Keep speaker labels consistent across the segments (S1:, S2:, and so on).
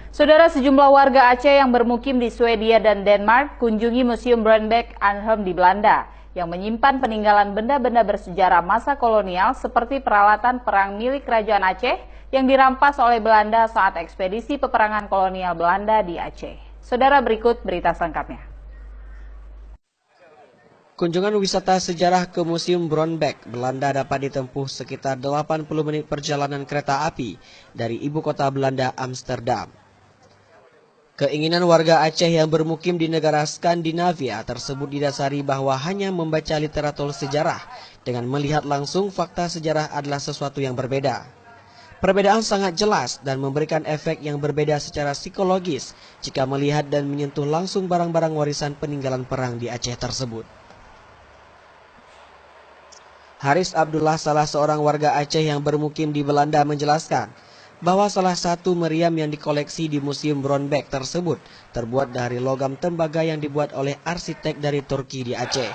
S1: Saudara, sejumlah warga Aceh yang bermukim di Swedia dan Denmark kunjungi Museum Brandbeck Arnhem di Belanda yang menyimpan peninggalan benda-benda bersejarah masa kolonial seperti peralatan perang milik Kerajaan Aceh yang dirampas oleh Belanda saat ekspedisi peperangan kolonial Belanda di Aceh. Saudara, berikut berita selengkapnya.
S2: Kunjungan wisata sejarah ke Museum Brandbeck, Belanda dapat ditempuh sekitar 80 menit perjalanan kereta api dari ibu kota Belanda, Amsterdam. Keinginan warga Aceh yang bermukim di negara Skandinavia tersebut didasari bahwa hanya membaca literatur sejarah dengan melihat langsung fakta sejarah adalah sesuatu yang berbeda. Perbedaan sangat jelas dan memberikan efek yang berbeda secara psikologis jika melihat dan menyentuh langsung barang-barang warisan peninggalan perang di Aceh tersebut. Haris Abdullah, salah seorang warga Aceh yang bermukim di Belanda, menjelaskan bahwa salah satu meriam yang dikoleksi di Museum Brandbeck tersebut terbuat dari logam tembaga yang dibuat oleh arsitek dari Turki di Aceh.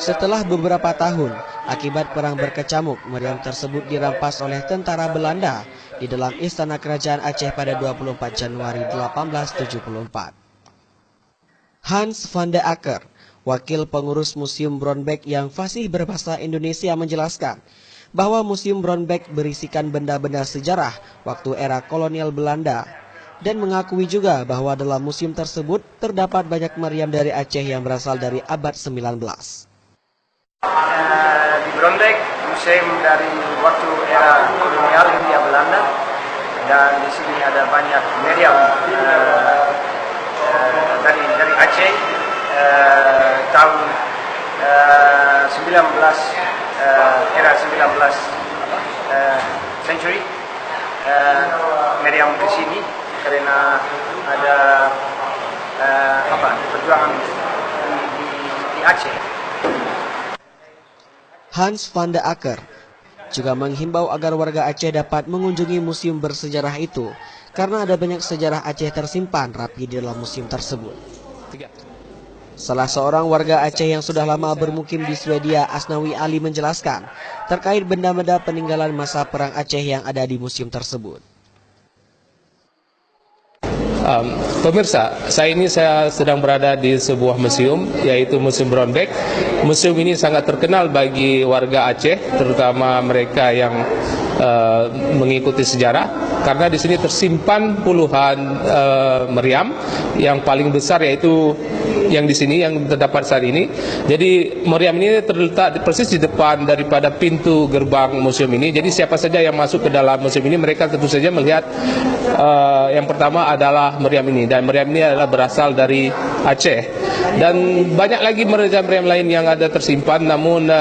S2: Setelah beberapa tahun, akibat perang berkecamuk, meriam tersebut dirampas oleh tentara Belanda di dalam Istana Kerajaan Aceh pada 24 Januari 1874. Hans van de Acker, wakil pengurus Museum Brandbeck yang fasih berbahasa Indonesia, menjelaskan bahwa Museum Brandbeck berisikan benda-benda sejarah waktu era kolonial Belanda dan mengakui juga bahwa dalam museum tersebut terdapat banyak meriam dari Aceh yang berasal dari abad 19.
S3: Di Brandbeck, museum dari waktu era kolonial Hindia Belanda, dan di sini ada banyak meriam dari Aceh tahun 19 century. Meriam ke sini karena ada perjuangan di Aceh.
S2: Hans van de Acker juga menghimbau agar warga Aceh dapat mengunjungi museum bersejarah itu karena ada banyak sejarah Aceh tersimpan rapi di dalam museum tersebut. Salah seorang warga Aceh yang sudah lama bermukim di Swedia, Asnawi Ali, menjelaskan terkait benda-benda peninggalan masa perang Aceh yang ada di museum tersebut.
S4: Pemirsa, saya sedang berada di sebuah museum, yaitu Museum Brandbeck. Museum ini sangat terkenal bagi warga Aceh, terutama mereka yang mengikuti sejarah, karena di sini tersimpan puluhan meriam. Yang paling besar yaitu yang di sini yang terdapat saat ini. Jadi meriam ini terletak persis di depan daripada pintu gerbang museum ini. Jadi siapa saja yang masuk ke dalam museum ini, mereka tentu saja melihat yang pertama adalah meriam ini, dan meriam ini adalah berasal dari Aceh. Dan banyak lagi meriam-meriam lain yang ada tersimpan, namun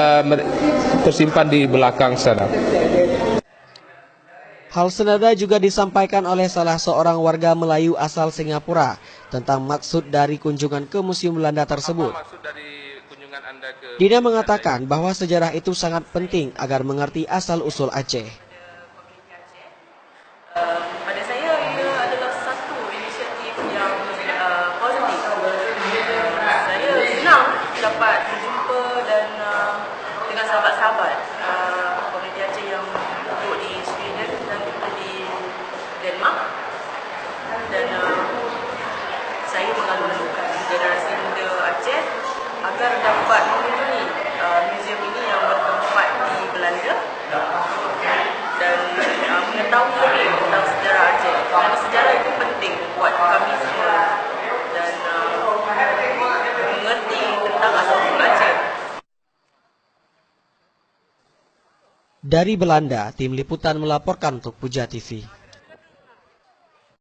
S4: tersimpan di belakang sana.
S2: Hal senada juga disampaikan oleh salah seorang warga Melayu asal Singapura tentang maksud dari kunjungan ke Museum Belanda tersebut. Dina mengatakan bahwa sejarah itu sangat penting agar mengerti asal-usul Aceh.
S5: Pada saya, ia adalah satu inisiatif yang positif. Saya senang dapat berjumpa dan dengan sahabat-sahabat komuniti Aceh yang duduk di Sweden dan juga di Denmark, dan saya mengalun-alunkan generasi muda Aceh agar dapat mengunjungi museum ini yang bertempat di Belanda dan mengetahui lebih tentang sejarah Aceh. Kerana sejarah itu penting buat kami semua dan mengerti tentang asal-usul Aceh.
S2: Dari Belanda, tim liputan melaporkan untuk Puja TV.